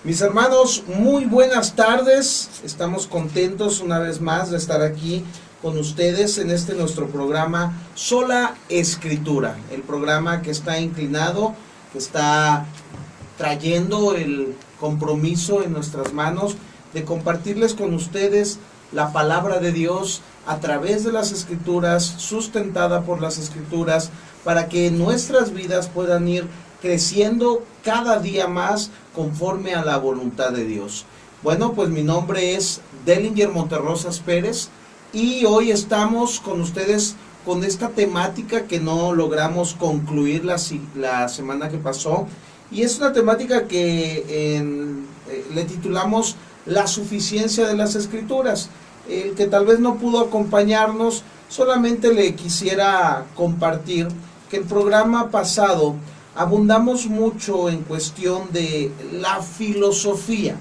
Mis hermanos, muy buenas tardes. Estamos contentos una vez más de estar aquí con ustedes en este nuestro programa Sola Escritura, el programa que está inclinado, que está trayendo el compromiso en nuestras manos de compartirles con ustedes la palabra de Dios a través de las Escrituras, sustentada por las Escrituras, para que nuestras vidas puedan ir creciendo cada día más conforme a la voluntad de Dios. Bueno, pues mi nombre es Delinger Monterrosas Pérez y hoy estamos con ustedes con esta temática que no logramos concluir la semana que pasó, y es una temática que le titulamos La suficiencia de las Escrituras. El que tal vez no pudo acompañarnos, solamente le quisiera compartir que el programa pasado abundamos mucho en cuestión de la filosofía,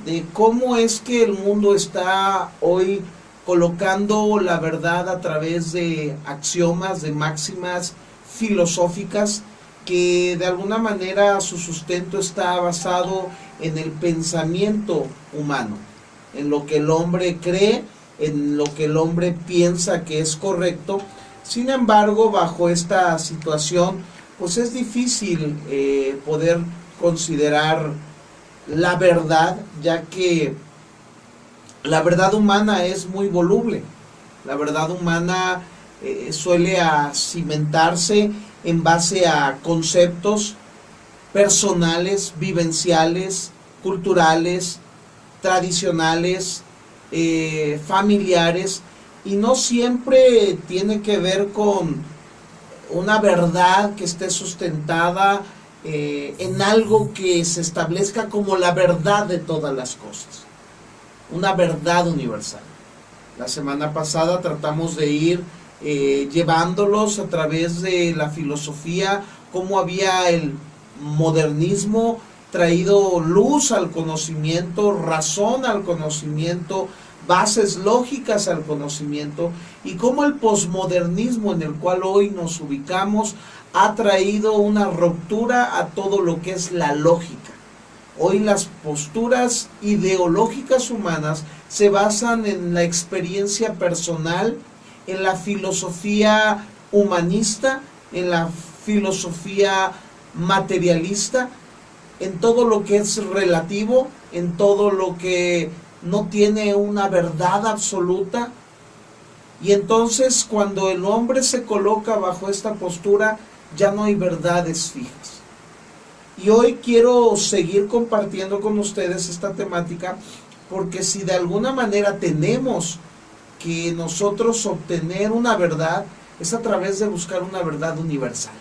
de cómo es que el mundo está hoy colocando la verdad a través de axiomas, de máximas filosóficas, que de alguna manera su sustento está basado en el pensamiento humano, en lo que el hombre cree, en lo que el hombre piensa que es correcto. Sin embargo, bajo esta situación, pues es difícil poder considerar la verdad, ya que la verdad humana es muy voluble. La verdad humana suele cimentarse en base a conceptos personales, vivenciales, culturales, tradicionales, familiares, y no siempre tiene que ver con una verdad que esté sustentada en algo que se establezca como la verdad de todas las cosas, una verdad universal. La semana pasada tratamos de ir llevándolos a través de la filosofía, cómo había el modernismo traído luz al conocimiento, razón al conocimiento, bases lógicas al conocimiento, y cómo el posmodernismo en el cual hoy nos ubicamos ha traído una ruptura a todo lo que es la lógica. Hoy las posturas ideológicas humanas se basan en la experiencia personal, en la filosofía humanista, en la filosofía materialista, en todo lo que es relativo, en todo lo que no tiene una verdad absoluta. Y entonces cuando el hombre se coloca bajo esta postura, ya no hay verdades fijas. Y hoy quiero seguir compartiendo con ustedes esta temática, porque si de alguna manera tenemos que nosotros obtener una verdad, es a través de buscar una verdad universal.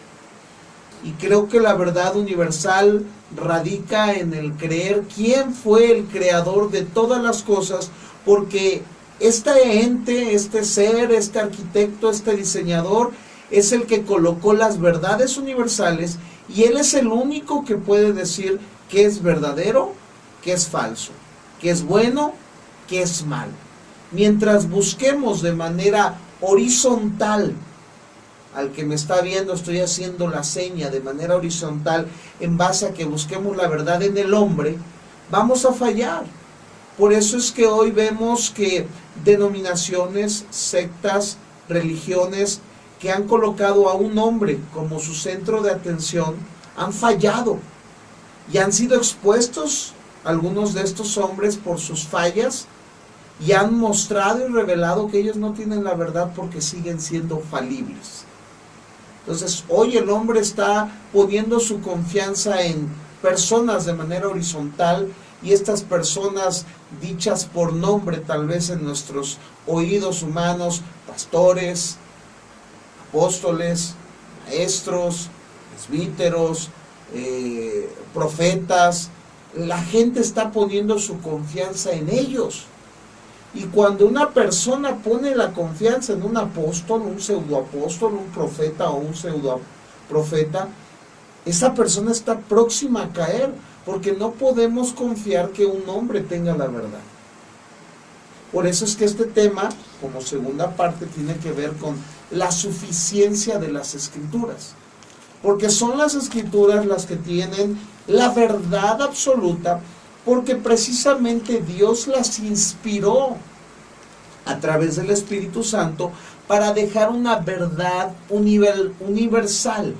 Y creo que la verdad universal radica en el creer quién fue el creador de todas las cosas, porque este ente, este ser, este arquitecto, este diseñador, es el que colocó las verdades universales, y él es el único que puede decir qué es verdadero, qué es falso, qué es bueno, qué es malo. Mientras busquemos de manera horizontal, al que me está viendo estoy haciendo la seña de manera horizontal, en base a que busquemos la verdad en el hombre, vamos a fallar. Por eso es que hoy vemos que denominaciones, sectas, religiones que han colocado a un hombre como su centro de atención han fallado, y han sido expuestos algunos de estos hombres por sus fallas, y han mostrado y revelado que ellos no tienen la verdad porque siguen siendo falibles. Entonces hoy el hombre está poniendo su confianza en personas de manera horizontal, y estas personas dichas por nombre tal vez en nuestros oídos humanos, pastores, apóstoles, maestros, presbíteros, profetas, la gente está poniendo su confianza en ellos. Y cuando una persona pone la confianza en un apóstol, un pseudoapóstol, un profeta o un pseudoprofeta, esa persona está próxima a caer, porque no podemos confiar que un hombre tenga la verdad. Por eso es que este tema, como segunda parte, tiene que ver con la suficiencia de las Escrituras, porque son las Escrituras las que tienen la verdad absoluta porque precisamente Dios las inspiró a través del Espíritu Santo para dejar una verdad universal.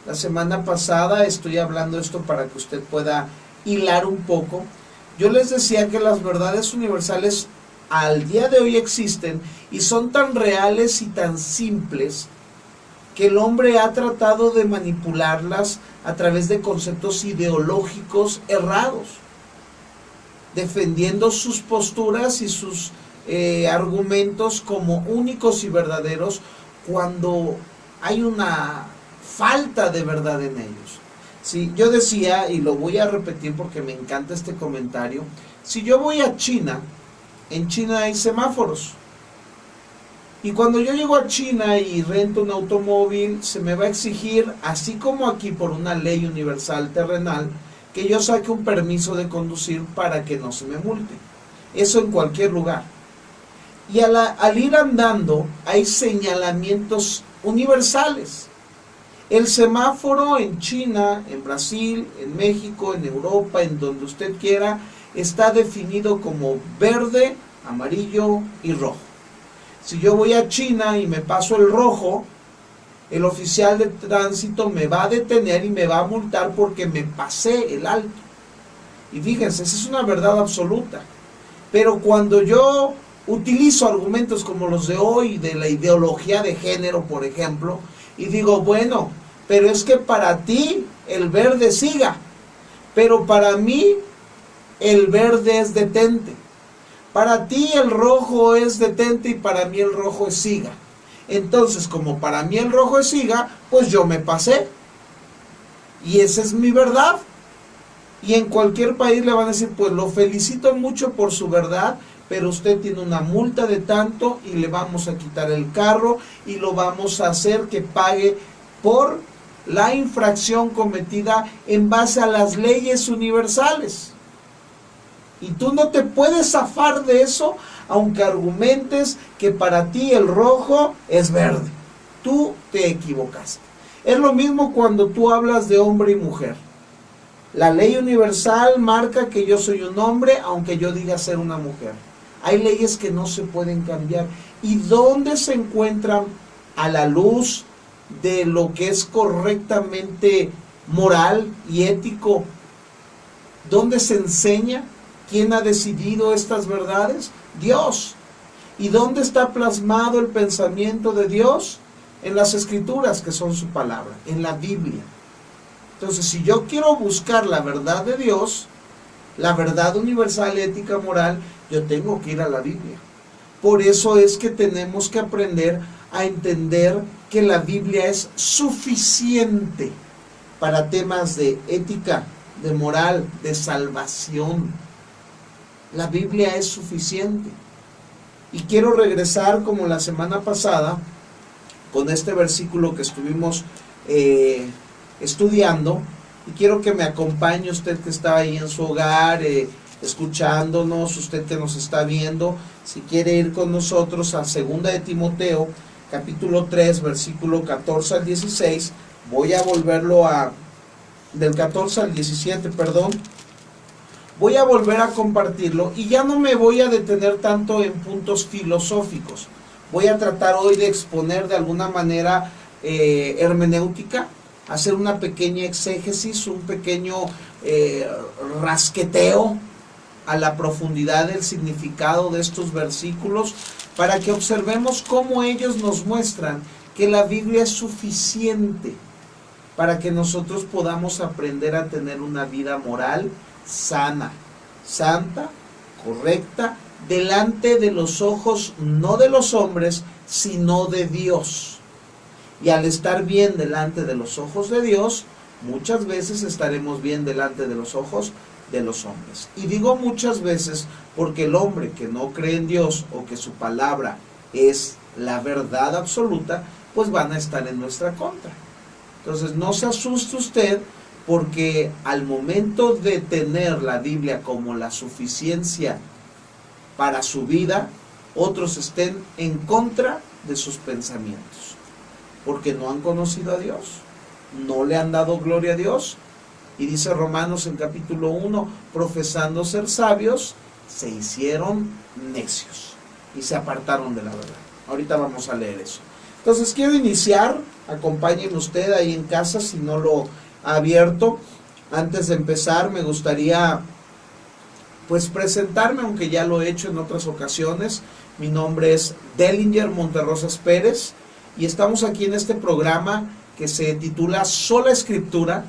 La semana pasada estoy hablando esto para que usted pueda hilar un poco. Yo les decía que las verdades universales al día de hoy existen y son tan reales y tan simples que el hombre ha tratado de manipularlas a través de conceptos ideológicos errados, defendiendo sus posturas y sus argumentos como únicos y verdaderos cuando hay una falta de verdad en ellos. Sí, yo decía, y lo voy a repetir porque me encanta este comentario, si yo voy a China, en China hay semáforos, y cuando yo llego a China y rento un automóvil, se me va a exigir, así como aquí por una ley universal terrenal, que yo saque un permiso de conducir para que no se me multe. Eso en cualquier lugar. Y al ir andando hay señalamientos universales. El semáforo en China, en Brasil, en México, en Europa, en donde usted quiera, está definido como verde, amarillo y rojo. Si yo voy a China y me paso el rojo, el oficial de tránsito me va a detener y me va a multar porque me pasé el alto. Y fíjense, esa es una verdad absoluta. Pero cuando yo utilizo argumentos como los de hoy, de la ideología de género, por ejemplo, y digo, bueno, pero es que para ti el verde siga, pero para mí el verde es detente. Para ti el rojo es detente y para mí el rojo es siga. Entonces, como para mí el rojo es siga, pues yo me pasé. Y esa es mi verdad. Y en cualquier país le van a decir, pues lo felicito mucho por su verdad, pero usted tiene una multa de tanto y le vamos a quitar el carro y lo vamos a hacer que pague por la infracción cometida en base a las leyes universales. Y tú no te puedes zafar de eso, aunque argumentes que para ti el rojo es verde. Tú te equivocaste. Es lo mismo cuando tú hablas de hombre y mujer. La ley universal marca que yo soy un hombre, aunque yo diga ser una mujer. Hay leyes que no se pueden cambiar. ¿Y dónde se encuentran a la luz de lo que es correctamente moral y ético? ¿Dónde se enseña? ¿Quién ha decidido estas verdades? Dios. ¿Y dónde está plasmado el pensamiento de Dios? En las Escrituras, que son su palabra, en la Biblia. Entonces, si yo quiero buscar la verdad de Dios, la verdad universal, ética, moral, yo tengo que ir a la Biblia. Por eso es que tenemos que aprender a entender que la Biblia es suficiente para temas de ética, de moral, de salvación. La Biblia es suficiente. Y quiero regresar como la semana pasada con este versículo que estuvimos estudiando, y quiero que me acompañe usted que está ahí en su hogar escuchándonos, usted que nos está viendo, si quiere ir con nosotros a 2 de Timoteo capítulo 3 versículo 14 al 16. Voy a volverlo del 14 al 17, perdón. Voy a volver a compartirlo y ya no me voy a detener tanto en puntos filosóficos. Voy a tratar hoy de exponer de alguna manera hermenéutica, hacer una pequeña exégesis, un pequeño rasqueteo a la profundidad del significado de estos versículos, para que observemos cómo ellos nos muestran que la Biblia es suficiente para que nosotros podamos aprender a tener una vida moral sana, santa, correcta, delante de los ojos no de los hombres, sino de Dios. Y al estar bien delante de los ojos de Dios, muchas veces estaremos bien delante de los ojos de los hombres. Y digo muchas veces porque el hombre que no cree en Dios o que su palabra es la verdad absoluta, pues van a estar en nuestra contra. Entonces no se asuste usted porque al momento de tener la Biblia como la suficiencia para su vida, otros estén en contra de sus pensamientos, porque no han conocido a Dios, no le han dado gloria a Dios, Y dice Romanos en capítulo 1, profesando ser sabios, se hicieron necios y se apartaron de la verdad. Ahorita vamos a leer eso. Entonces quiero iniciar, acompáñenme usted ahí en casa si no lo ha abierto. Antes de empezar me gustaría pues presentarme, aunque ya lo he hecho en otras ocasiones. Mi nombre es Dellinger Monterrosas Pérez y estamos aquí en este programa que se titula Sola Escritura,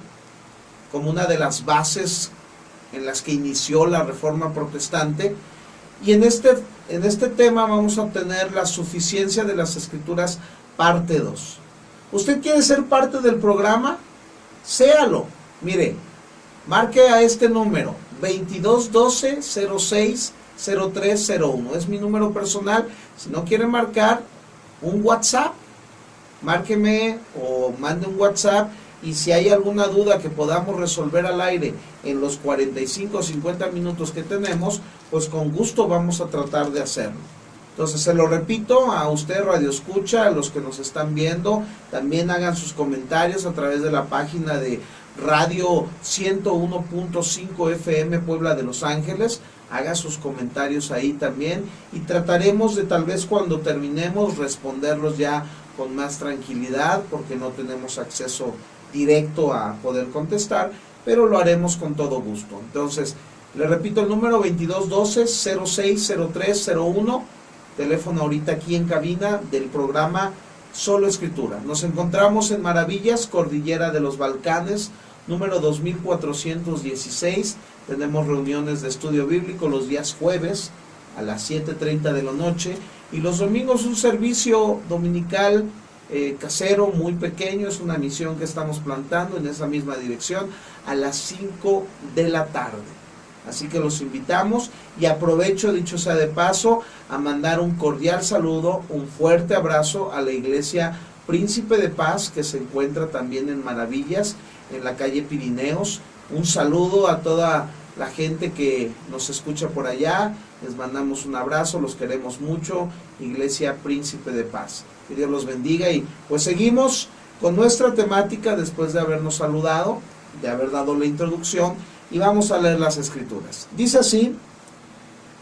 como una de las bases en las que inició la Reforma Protestante. Y en este tema vamos a obtener la suficiencia de las Escrituras, parte 2. ¿Usted quiere ser parte del programa? Séalo. Mire, marque a este número, 2212-060301. Es mi número personal. Si no quiere marcar, un WhatsApp, márqueme o mande un WhatsApp. Y si hay alguna duda que podamos resolver al aire en los 45 o 50 minutos que tenemos, pues con gusto vamos a tratar de hacerlo. Entonces se lo repito a usted, Radio Escucha, a los que nos están viendo, también hagan sus comentarios a través de la página de Radio 101.5 FM Puebla de Los Ángeles. Haga sus comentarios ahí también y trataremos de tal vez cuando terminemos responderlos ya con más tranquilidad, porque no tenemos acceso directo a poder contestar, pero lo haremos con todo gusto. Entonces, le repito el número, 2212-060301, teléfono ahorita aquí en cabina del programa Solo Escritura. Nos encontramos en Maravillas, Cordillera de los Balcanes, número 2416. Tenemos reuniones de estudio bíblico los días jueves a las 7:30 de la noche y los domingos un servicio dominical casero, muy pequeño. Es una misión que estamos plantando en esa misma dirección a las 5 de la tarde. Así que los invitamos y aprovecho, dicho sea de paso, a mandar un cordial saludo, un fuerte abrazo a la iglesia Príncipe de Paz, que se encuentra también en Maravillas, en la calle Pirineos. Un saludo a toda la gente que nos escucha por allá. Les mandamos un abrazo, los queremos mucho. Iglesia Príncipe de Paz. Que Dios los bendiga y pues seguimos con nuestra temática después de habernos saludado, de haber dado la introducción, y vamos a leer las Escrituras. Dice así,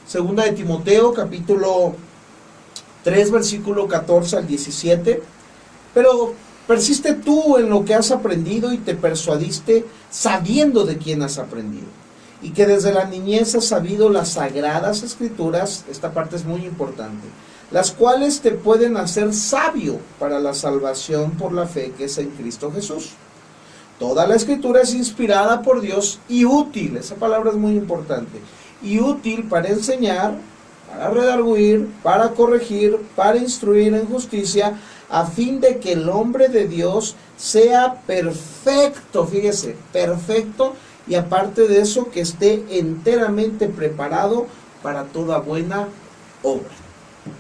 segunda de Timoteo, capítulo 3, versículo 14 al 17. Pero persiste tú en lo que has aprendido y te persuadiste sabiendo de quién has aprendido, y que desde la niñez has sabido las sagradas Escrituras. Esta parte es muy importante, las cuales te pueden hacer sabio para la salvación por la fe que es en Cristo Jesús. Toda la Escritura es inspirada por Dios y útil, esa palabra es muy importante, y útil para enseñar, para redarguir, para corregir, para instruir en justicia, a fin de que el hombre de Dios sea perfecto, fíjese, perfecto, y aparte de eso, que esté enteramente preparado para toda buena obra.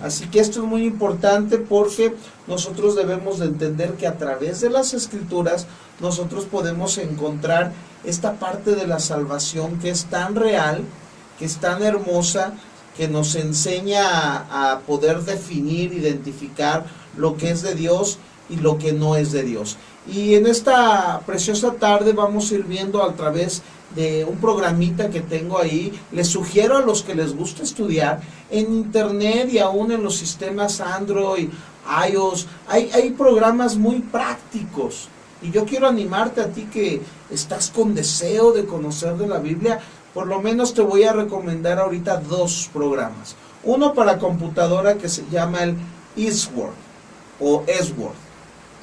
Así que esto es muy importante porque nosotros debemos de entender que a través de las Escrituras nosotros podemos encontrar esta parte de la salvación que es tan real, que es tan hermosa, que nos enseña a poder definir, identificar lo que es de Dios y lo que no es de Dios. Y en esta preciosa tarde vamos a ir viendo a través de un programita que tengo ahí. Les sugiero a los que les gusta estudiar en internet y aún en los sistemas Android, iOS, hay programas muy prácticos. Y yo quiero animarte a ti que estás con deseo de conocer de la Biblia. Por lo menos te voy a recomendar ahorita 2 programas. Uno para computadora que se llama el Eastward o Esword.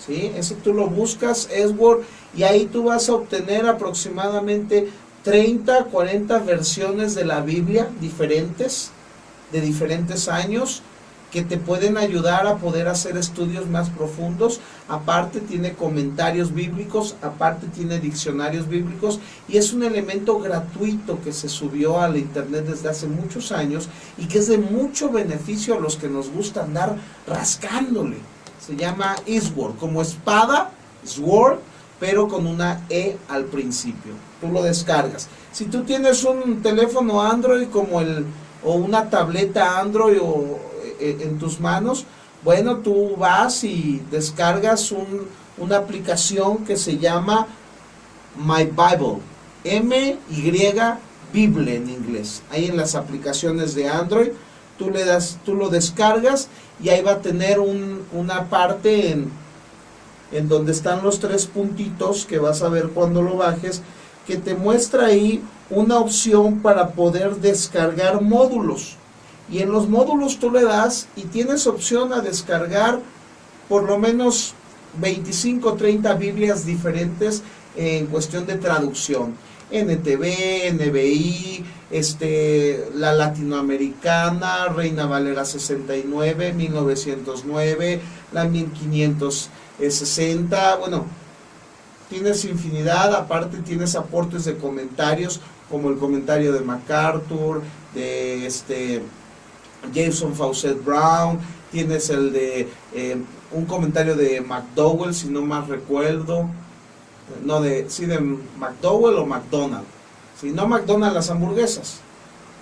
¿Sí? Ese tú lo buscas, Esword, y ahí tú vas a obtener aproximadamente 30, 40 versiones de la Biblia diferentes, de diferentes años, que te pueden ayudar a poder hacer estudios más profundos. Aparte tiene comentarios bíblicos, aparte tiene diccionarios bíblicos, y es un elemento gratuito que se subió al internet desde hace muchos años y que es de mucho beneficio a los que nos gusta andar rascándole. Se llama Eastward, como espada, sword, pero con una E al principio. Tú lo descargas. Si tú tienes un teléfono Android o una tableta Android en tus manos, bueno, tú vas y descargas una aplicación que se llama My Bible, M-Y, Bible en inglés. Ahí en las aplicaciones de Android, tú lo descargas y ahí va a tener una parte en donde están los 3 puntitos que vas a ver cuando lo bajes, que te muestra ahí una opción para poder descargar módulos. Y en los módulos tú le das y tienes opción a descargar por lo menos 25 o 30 Biblias diferentes en cuestión de traducción. NTV, NBI, la latinoamericana, Reina Valera 69, 1909, la 1560, bueno, tienes infinidad, aparte tienes aportes de comentarios, como el comentario de MacArthur, de Jason Fawcett Brown, tienes el de un comentario de McDowell, si no más recuerdo, de McDowell o McDonald, si no McDonald las hamburguesas,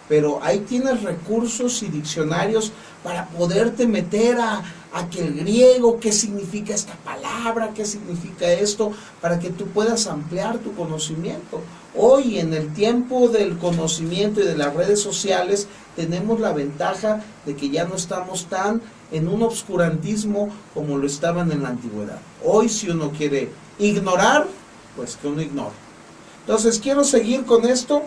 pero ahí tienes recursos y diccionarios para poderte meter a que el griego, qué significa esta palabra, qué significa esto, para que tú puedas ampliar tu conocimiento. Hoy, en el tiempo del conocimiento y de las redes sociales, tenemos la ventaja de que ya no estamos tan en un obscurantismo como lo estaban en la antigüedad. Hoy, si uno quiere ignorar, pues que uno ignore. Entonces, quiero seguir con esto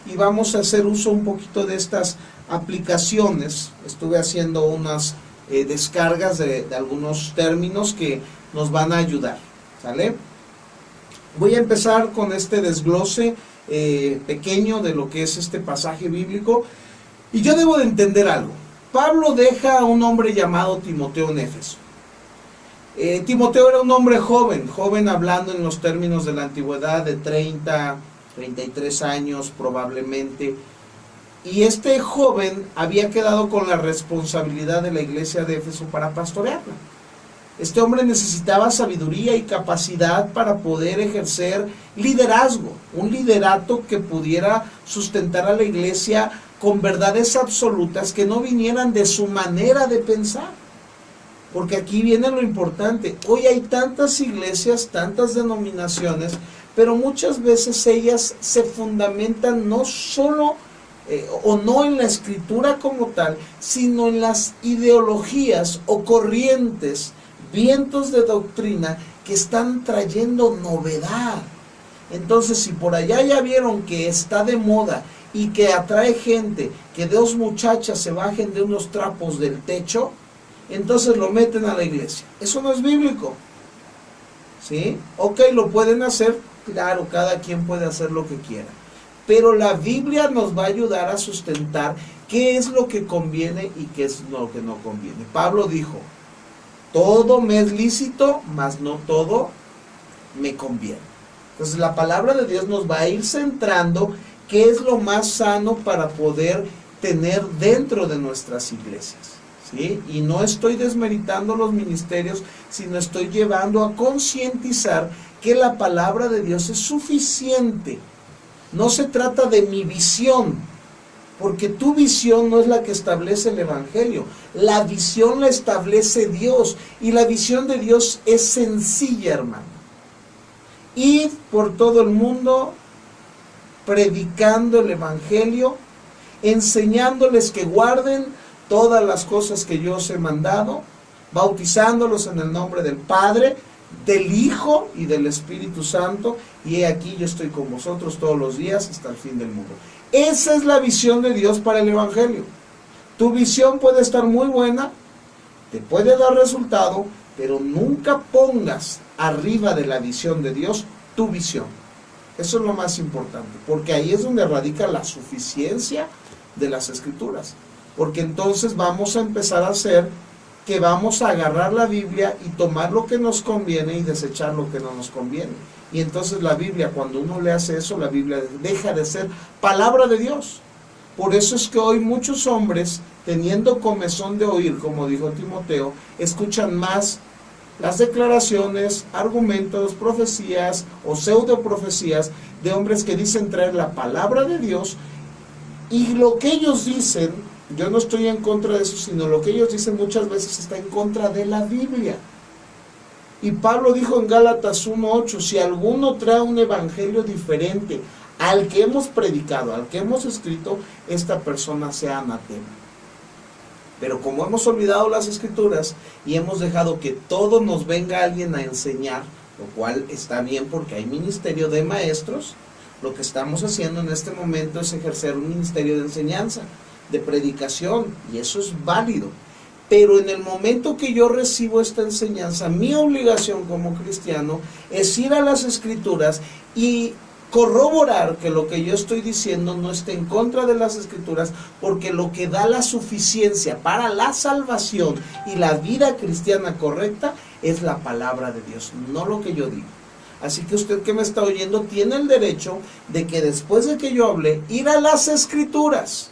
y vamos a hacer uso un poquito de estas aplicaciones. Estuve haciendo unas descargas de algunos términos que nos van a ayudar, ¿sale? Voy a empezar con este desglose pequeño de lo que es este pasaje bíblico, y yo debo de entender algo. Pablo deja a un hombre llamado Timoteo en Éfeso. Timoteo era un hombre joven hablando en los términos de la antigüedad, de 30, 33 años probablemente. Y este joven había quedado con la responsabilidad de la iglesia de Éfeso para pastorearla. Este hombre necesitaba sabiduría y capacidad para poder ejercer liderazgo, un liderato que pudiera sustentar a la iglesia con verdades absolutas que no vinieran de su manera de pensar. Porque aquí viene lo importante. Hoy hay tantas iglesias, tantas denominaciones, pero muchas veces ellas se fundamentan no solo o no en la escritura como tal, sino en las ideologías o corrientes, vientos de doctrina que están trayendo novedad. Entonces, si por allá ya vieron que está de moda y que atrae gente, que 2 muchachas se bajen de unos trapos del techo, entonces lo meten a la iglesia. Eso no es bíblico, ¿sí? Ok, lo pueden hacer, claro, cada quien puede hacer lo que quiera, pero la Biblia nos va a ayudar a sustentar qué es lo que conviene y qué es lo que no conviene. Pablo dijo, todo me es lícito, mas no todo me conviene. Entonces la palabra de Dios nos va a ir centrando qué es lo más sano para poder tener dentro de nuestras iglesias, ¿sí? Y no estoy desmeritando los ministerios, sino estoy llevando a concientizar que la palabra de Dios es suficiente. No se trata de mi visión, porque tu visión no es la que establece el Evangelio. La visión la establece Dios, y la visión de Dios es sencilla, hermano. Id por todo el mundo predicando el Evangelio, enseñándoles que guarden todas las cosas que yo os he mandado, bautizándolos en el nombre del Padre, del Hijo y del Espíritu Santo, y he aquí yo estoy con vosotros todos los días hasta el fin del mundo. Esa es la visión de Dios para el Evangelio. Tu visión puede estar muy buena, te puede dar resultado, pero nunca pongas arriba de la visión de Dios tu visión. Eso es lo más importante, porque ahí es donde radica la suficiencia de las Escrituras. Porque entonces vamos a empezar a hacer que vamos a agarrar la Biblia y tomar lo que nos conviene y desechar lo que no nos conviene. Y entonces la Biblia, cuando uno le hace eso, la Biblia deja de ser palabra de Dios. Por eso es que hoy muchos hombres, teniendo comezón de oír, como dijo Timoteo, escuchan más las declaraciones, argumentos, profecías o pseudoprofecías de hombres que dicen traer la palabra de Dios, y lo que ellos dicen, yo no estoy en contra de eso, sino lo que ellos dicen muchas veces está en contra de la Biblia. Y Pablo dijo en Gálatas 1:8, si alguno trae un evangelio diferente al que hemos predicado, al que hemos escrito, esta persona sea anatema. Pero como hemos olvidado las escrituras y hemos dejado que todo nos venga alguien a enseñar, lo cual está bien porque hay ministerio de maestros, lo que estamos haciendo en este momento es ejercer un ministerio de enseñanza, de predicación, y eso es válido. Pero en el momento que yo recibo esta enseñanza, mi obligación como cristiano es ir a las escrituras y corroborar que lo que yo estoy diciendo no esté en contra de las escrituras, porque lo que da la suficiencia para la salvación y la vida cristiana correcta es la palabra de Dios, no lo que yo digo. Así que usted que me está oyendo tiene el derecho de que después de que yo hable, ir a las escrituras,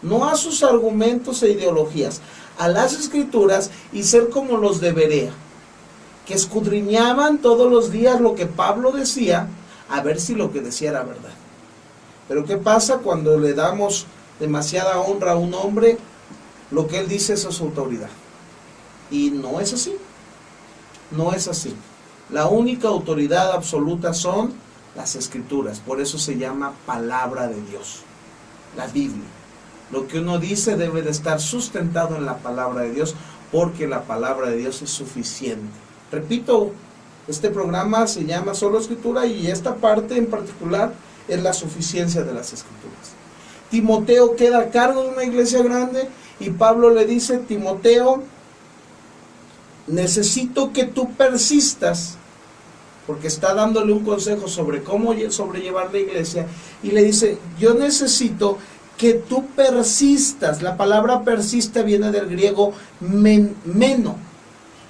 no a sus argumentos e ideologías, a las escrituras y ser como los de Berea, que escudriñaban todos los días lo que Pablo decía, a ver si lo que decía era verdad. Pero ¿qué pasa cuando le damos demasiada honra a un hombre? Lo que él dice es su autoridad. Y no es así. No es así. La única autoridad absoluta son las escrituras. Por eso se llama palabra de Dios, la Biblia. Lo que uno dice debe de estar sustentado en la palabra de Dios, porque la palabra de Dios es suficiente. Repito, este programa se llama Solo Escritura y esta parte en particular es la suficiencia de las escrituras. Timoteo queda a cargo de una iglesia grande y Pablo le dice: Timoteo, necesito que tú persistas, porque está dándole un consejo sobre cómo sobrellevar la iglesia, y le dice: yo necesito que tú persistas. La palabra persiste viene del griego meno,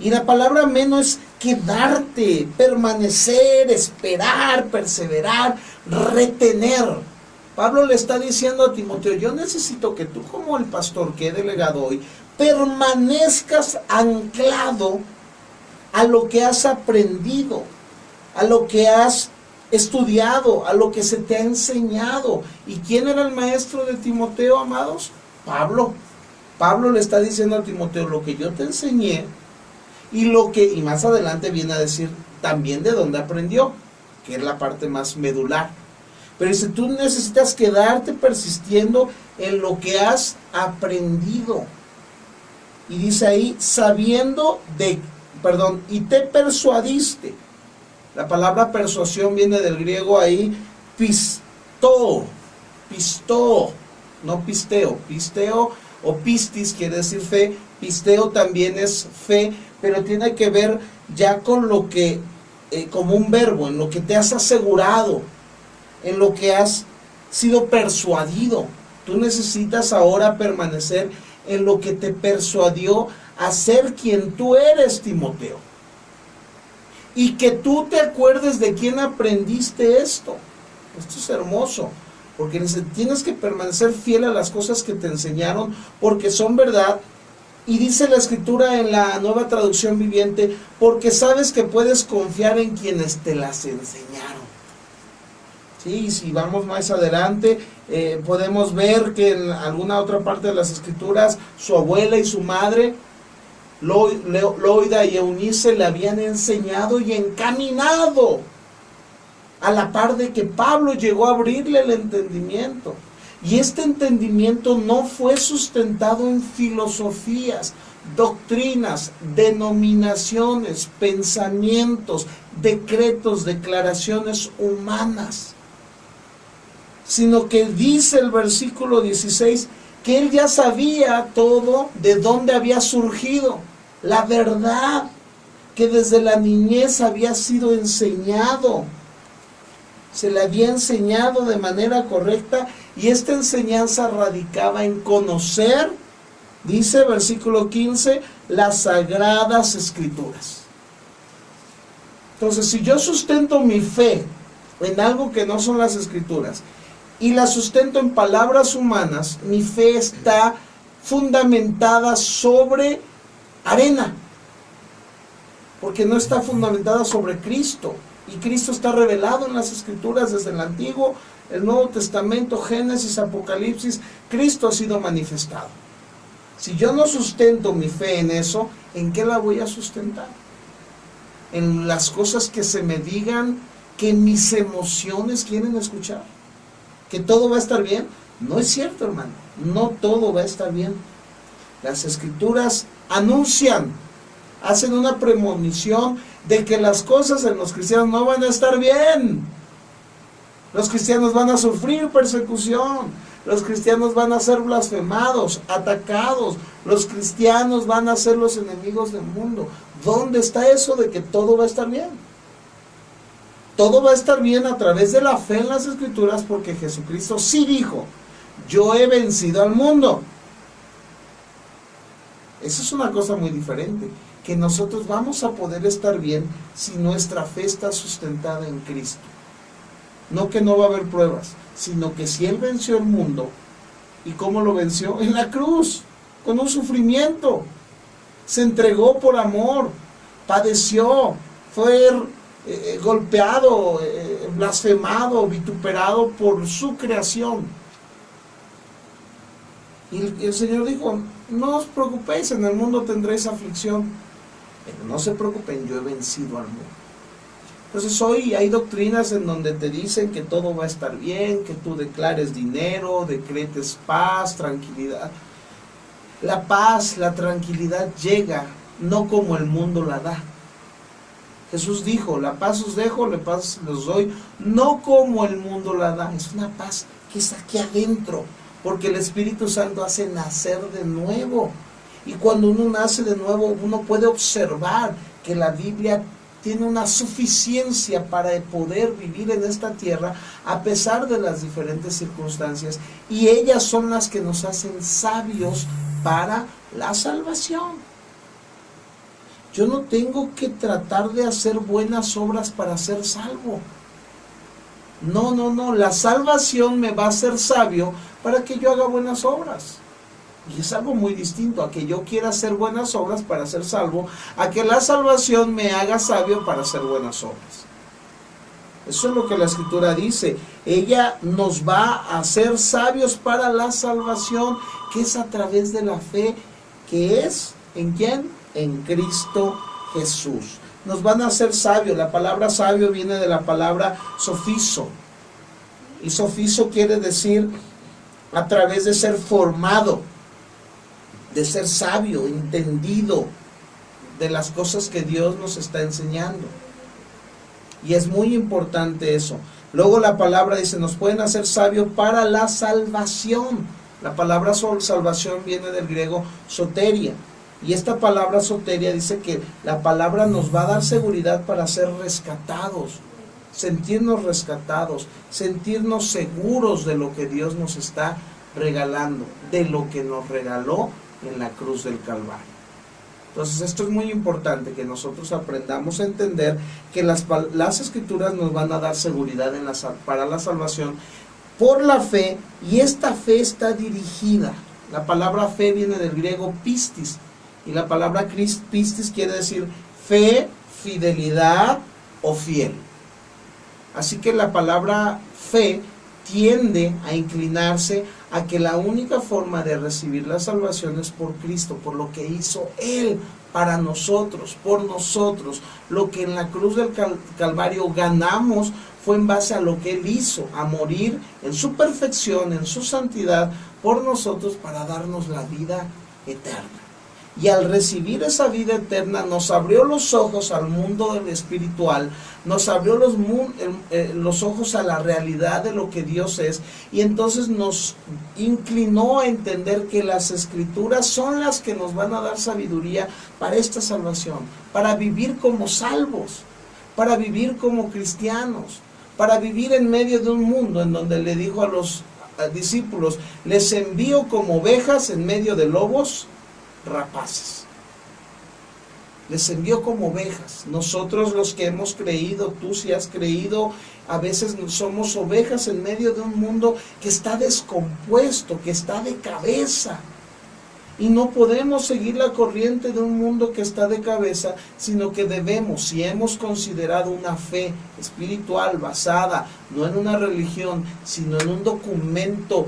y la palabra meno es quedarte, permanecer, esperar, perseverar, retener. Pablo le está diciendo a Timoteo: yo necesito que tú, como el pastor que he delegado hoy, permanezcas anclado a lo que has aprendido, a lo que has estudiado, a lo que se te ha enseñado. ¿Y quién era el maestro de Timoteo, amados? Pablo. Pablo le está diciendo a Timoteo: lo que yo te enseñé, y más adelante viene a decir también de dónde aprendió, que es la parte más medular. Pero dice: tú necesitas quedarte persistiendo en lo que has aprendido. Y dice ahí, y te persuadiste. La palabra persuasión viene del griego ahí, pistó, no pisteo. Pisteo o pistis quiere decir fe, pisteo también es fe, pero tiene que ver ya con lo que, como un verbo, en lo que te has asegurado, en lo que has sido persuadido. Tú necesitas ahora permanecer en lo que te persuadió a ser quien tú eres, Timoteo. Y que tú te acuerdes de quién aprendiste esto. Esto es hermoso, porque tienes que permanecer fiel a las cosas que te enseñaron, porque son verdad. Y dice la escritura en la Nueva Traducción Viviente: porque sabes que puedes confiar en quienes te las enseñaron. Sí, si vamos más adelante, podemos ver que en alguna otra parte de las escrituras, su abuela y su madre, Loida y Eunice, le habían enseñado y encaminado, a la par de que Pablo llegó a abrirle el entendimiento. Y este entendimiento no fue sustentado en filosofías, doctrinas, denominaciones, pensamientos, decretos, declaraciones humanas, sino que dice el versículo 16 que él ya sabía todo de dónde había surgido la verdad, que desde la niñez había sido enseñado, se le había enseñado de manera correcta, y esta enseñanza radicaba en conocer, dice versículo 15, las sagradas escrituras. Entonces, si yo sustento mi fe en algo que no son las escrituras, y la sustento en palabras humanas, mi fe está fundamentada sobre arena, porque no está fundamentada sobre Cristo. Y Cristo está revelado en las escrituras desde el Antiguo, el Nuevo Testamento, Génesis, Apocalipsis. Cristo ha sido manifestado. Si yo no sustento mi fe en eso, ¿en qué la voy a sustentar? en las cosas que se me digan, que mis emociones quieren escuchar, que todo va a estar bien. No es cierto, hermano, no todo va a estar bien. Las Escrituras anuncian, hacen una premonición de que las cosas en los cristianos no van a estar bien. Los cristianos van a sufrir persecución, los cristianos van a ser blasfemados, atacados, los cristianos van a ser los enemigos del mundo. ¿Dónde está eso de que todo va a estar bien? Todo va a estar bien a través de la fe en las Escrituras, porque Jesucristo sí dijo: yo he vencido al mundo. Eso es una cosa muy diferente, que nosotros vamos a poder estar bien si nuestra fe está sustentada en Cristo. No que no va a haber pruebas, sino que si Él venció el mundo, ¿y cómo lo venció? En la cruz, con un sufrimiento. Se entregó por amor, padeció, fue golpeado, blasfemado, vituperado por su creación. Y el Señor dijo: no os preocupéis, en el mundo tendréis aflicción, pero no se preocupen, yo he vencido al mundo. Entonces hoy hay doctrinas en donde te dicen que todo va a estar bien, que tú declares dinero, decretes paz, tranquilidad. La paz, la tranquilidad llega no como el mundo la da. Jesús dijo: la paz os dejo, la paz los doy, no como el mundo la da. Es una paz que está aquí adentro, porque el Espíritu Santo hace nacer de nuevo. Y cuando uno nace de nuevo, uno puede observar que la Biblia tiene una suficiencia para poder vivir en esta tierra a pesar de las diferentes circunstancias, y ellas son las que nos hacen sabios para la salvación. Yo no tengo que tratar de hacer buenas obras para ser salvo. No, la salvación me va a hacer sabio para que yo haga buenas obras. Y es algo muy distinto a que yo quiera hacer buenas obras para ser salvo, a que la salvación me haga sabio para hacer buenas obras. Eso es lo que la Escritura dice. Ella nos va a hacer sabios para la salvación, que es a través de la fe, que es ¿en quién? En Cristo Jesús. Nos van a hacer sabios. La palabra sabio viene de la palabra sofizo. Y sofizo quiere decir a través de ser formado, de ser sabio, entendido de las cosas que Dios nos está enseñando. Y es muy importante eso. Luego la palabra dice: nos pueden hacer sabios para la salvación. La palabra salvación viene del griego soteria. Y esta palabra soteria dice que la palabra nos va a dar seguridad para ser rescatados, sentirnos rescatados, sentirnos seguros de lo que Dios nos está regalando, de lo que nos regaló en la cruz del Calvario. Entonces esto es muy importante, que nosotros aprendamos a entender que las Escrituras nos van a dar seguridad para la salvación por la fe, y esta fe está dirigida. La palabra fe viene del griego pistis, y la palabra pistis quiere decir fe, fidelidad o fiel. Así que la palabra fe tiende a inclinarse a que la única forma de recibir la salvación es por Cristo, por lo que hizo Él para nosotros, por nosotros. Lo que en la cruz del Calvario ganamos fue en base a lo que Él hizo, a morir en su perfección, en su santidad, por nosotros, para darnos la vida eterna. Y al recibir esa vida eterna nos abrió los ojos al mundo del espiritual, nos abrió los ojos a la realidad de lo que Dios es, y entonces nos inclinó a entender que las Escrituras son las que nos van a dar sabiduría para esta salvación, para vivir como salvos, para vivir como cristianos, para vivir en medio de un mundo en donde le dijo a los discípulos: les envío como ovejas en medio de lobos rapaces. Les envió como ovejas. Nosotros, los que hemos creído, tú si has creído, a veces somos ovejas en medio de un mundo que está descompuesto, que está de cabeza. Y no podemos seguir la corriente de un mundo que está de cabeza, sino que debemos, si hemos considerado una fe espiritual basada no en una religión, sino en un documento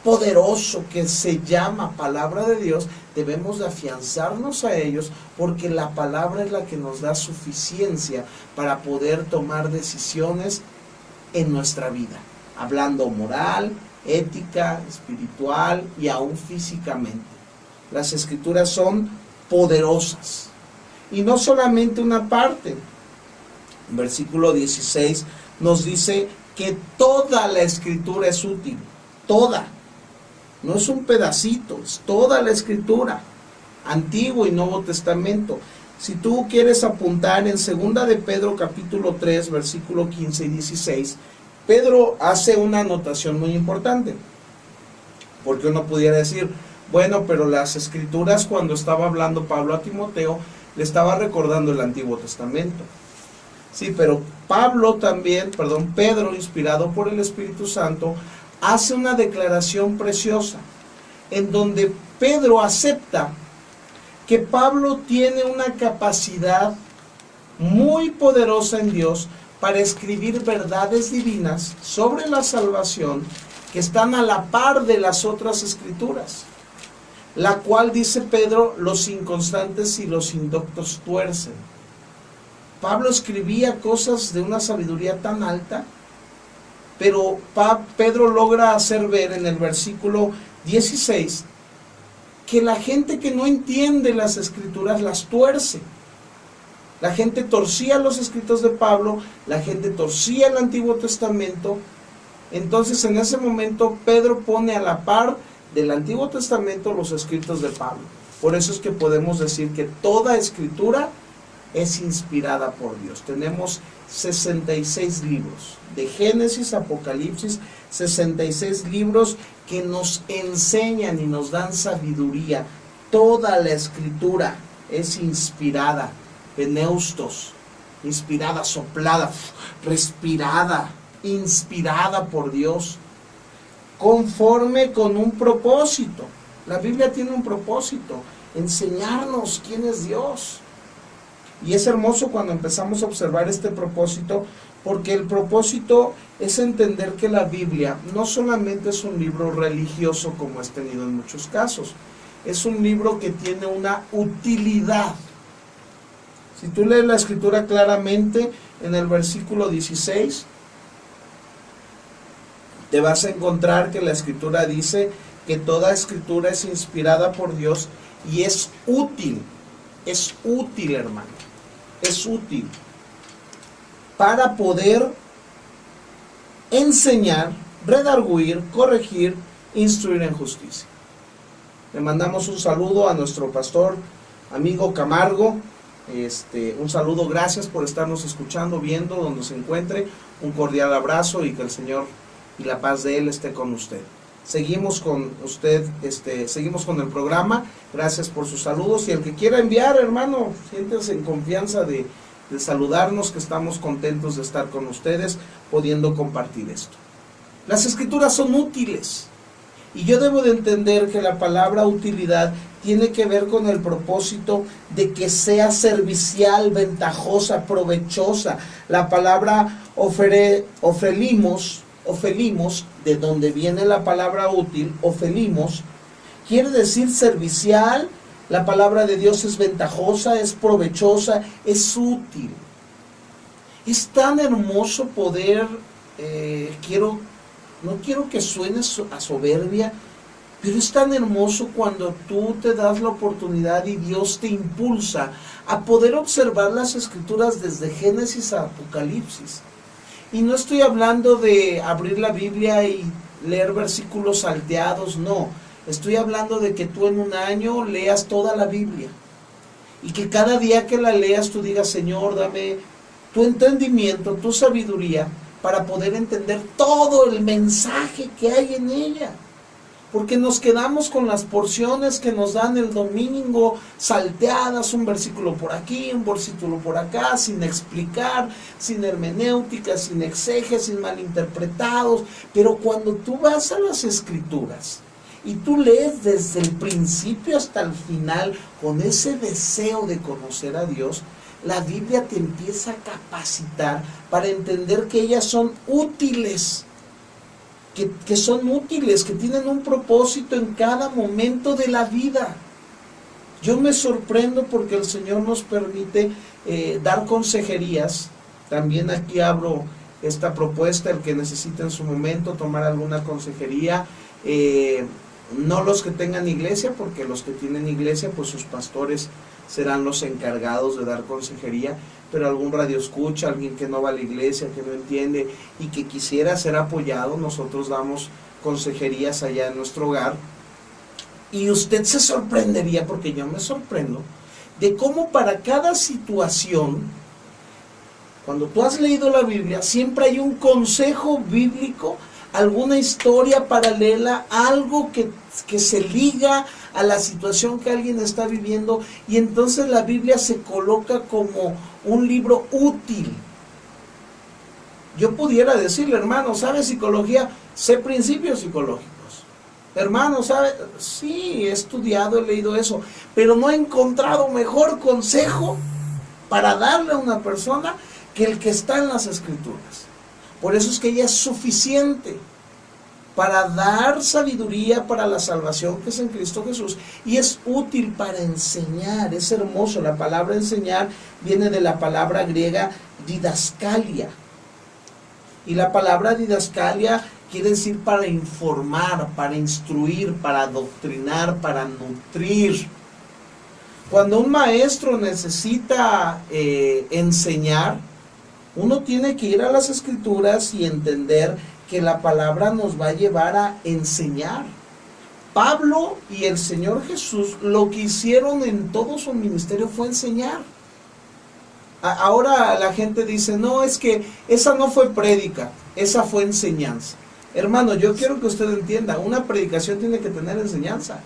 poderoso que se llama Palabra de Dios, debemos de afianzarnos a ellos, porque la palabra es la que nos da suficiencia para poder tomar decisiones en nuestra vida, hablando moral, ética, espiritual y aún físicamente. Las escrituras son poderosas, y no solamente una parte. Versículo 16 nos dice que toda la escritura es útil, toda, no es un pedacito, es toda la escritura, Antiguo y Nuevo Testamento. Si tú quieres apuntar en 2 de Pedro capítulo 3, versículo 15 y 16, Pedro hace una anotación muy importante, porque uno pudiera decir, bueno, pero las escrituras, cuando estaba hablando Pablo a Timoteo, le estaba recordando el Antiguo Testamento. Sí, pero Pedro, inspirado por el Espíritu Santo, hace una declaración preciosa, en donde Pedro acepta que Pablo tiene una capacidad muy poderosa en Dios para escribir verdades divinas sobre la salvación que están a la par de las otras escrituras, la cual, dice Pedro, los inconstantes y los indoctos tuercen. Pablo escribía cosas de una sabiduría tan alta, pero Pedro logra hacer ver en el versículo 16 que la gente que no entiende las escrituras las tuerce. La gente torcía los escritos de Pablo, la gente torcía el Antiguo Testamento. Entonces, en ese momento, Pedro pone a la par del Antiguo Testamento los escritos de Pablo. Por eso es que podemos decir que toda escritura es inspirada por Dios. Tenemos 66 libros, de Génesis a Apocalipsis, 66 libros que nos enseñan y nos dan sabiduría. Toda la escritura es inspirada, pneustos, inspirada, soplada, respirada, inspirada por Dios, conforme con un propósito. La Biblia tiene un propósito, enseñarnos quién es Dios. Y es hermoso cuando empezamos a observar este propósito, porque el propósito es entender que la Biblia no solamente es un libro religioso como es tenido en muchos casos, es un libro que tiene una utilidad. Si tú lees la escritura claramente en el versículo 16, te vas a encontrar que la escritura dice que toda escritura es inspirada por Dios y es útil, hermano. Es útil para poder enseñar, redarguir, corregir, instruir en justicia. Le mandamos un saludo a nuestro pastor, amigo Camargo. Un saludo, gracias por estarnos escuchando, viendo donde se encuentre. Un cordial abrazo y que el Señor y la paz de Él esté con usted. Seguimos con usted, seguimos con el programa. Gracias por sus saludos, y el que quiera enviar, hermano, siéntese en confianza de saludarnos, que estamos contentos de estar con ustedes, pudiendo compartir esto. Las escrituras son útiles, y yo debo de entender que la palabra utilidad tiene que ver con el propósito de que sea servicial, ventajosa, provechosa. La palabra ofelimos, de donde viene la palabra útil, ofelimos, quiere decir servicial. La palabra de Dios es ventajosa, es provechosa, es útil. Es tan hermoso poder, no quiero que suene a soberbia, pero es tan hermoso cuando tú te das la oportunidad y Dios te impulsa a poder observar las escrituras desde Génesis a Apocalipsis. Y no estoy hablando de abrir la Biblia y leer versículos salteados, no. Estoy hablando de que tú en un año leas toda la Biblia. Y que cada día que la leas tú digas, Señor, dame tu entendimiento, tu sabiduría, para poder entender todo el mensaje que hay en ella. Porque nos quedamos con las porciones que nos dan el domingo, salteadas, un versículo por aquí, un versículo por acá, sin explicar, sin hermenéutica, sin exeges, sin malinterpretados. Pero cuando tú vas a las escrituras y tú lees desde el principio hasta el final con ese deseo de conocer a Dios, la Biblia te empieza a capacitar para entender que ellas son útiles. Que son útiles, que tienen un propósito en cada momento de la vida. Yo me sorprendo porque el Señor nos permite dar consejerías. También aquí abro esta propuesta, el que necesite en su momento tomar alguna consejería, no los que tengan iglesia, porque los que tienen iglesia, pues sus pastores serán los encargados de dar consejería, pero algún radioescucha, alguien que no va a la iglesia, que no entiende y que quisiera ser apoyado, nosotros damos consejerías allá en nuestro hogar. Y usted se sorprendería, porque yo me sorprendo, de cómo para cada situación, cuando tú has leído la Biblia, siempre hay un consejo bíblico, alguna historia paralela, algo que se liga a la situación que alguien está viviendo, y entonces la Biblia se coloca como un libro útil. Yo pudiera decirle, hermano, ¿sabe psicología? Sé principios psicológicos. Hermano, ¿sabe? Sí, he estudiado, he leído eso, pero no he encontrado mejor consejo para darle a una persona que el que está en las Escrituras. Por eso es que ella es suficiente para dar sabiduría para la salvación que es en Cristo Jesús, y es útil para enseñar. Es hermoso, la palabra enseñar viene de la palabra griega didascalia, y la palabra didascalia quiere decir para informar, para instruir, para adoctrinar, para nutrir. Cuando un maestro necesita enseñar, uno tiene que ir a las Escrituras y entender que la palabra nos va a llevar a enseñar. Pablo y el Señor Jesús lo que hicieron en todo su ministerio fue enseñar. Ahora la gente dice, no, es que esa no fue prédica, esa fue enseñanza. Hermano, yo quiero que usted entienda, una predicación tiene que tener enseñanza.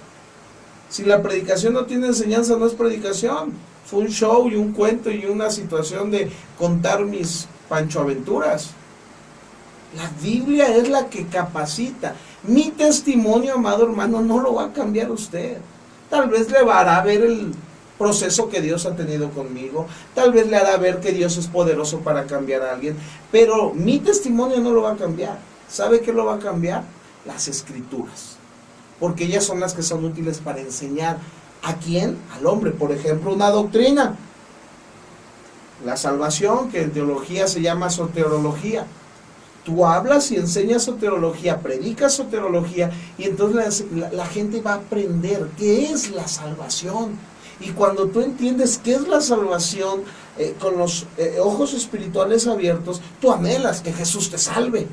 Si la predicación no tiene enseñanza, no es predicación. Fue un show y un cuento y una situación de contar mis panchoaventuras. La Biblia es la que capacita. Mi testimonio, amado hermano, no lo va a cambiar usted. Tal vez le hará ver el proceso que Dios ha tenido conmigo. Tal vez le hará ver que Dios es poderoso para cambiar a alguien. Pero mi testimonio no lo va a cambiar. ¿Sabe qué lo va a cambiar? Las Escrituras. Porque ellas son las que son útiles para enseñar. ¿A quién? Al hombre. Por ejemplo, una doctrina. La salvación, que en teología se llama soteriología. Tú hablas y enseñas soteriología, predicas soteriología, y entonces la gente va a aprender qué es la salvación. Y cuando tú entiendes qué es la salvación, con los ojos espirituales abiertos, tú anhelas que Jesús te salve.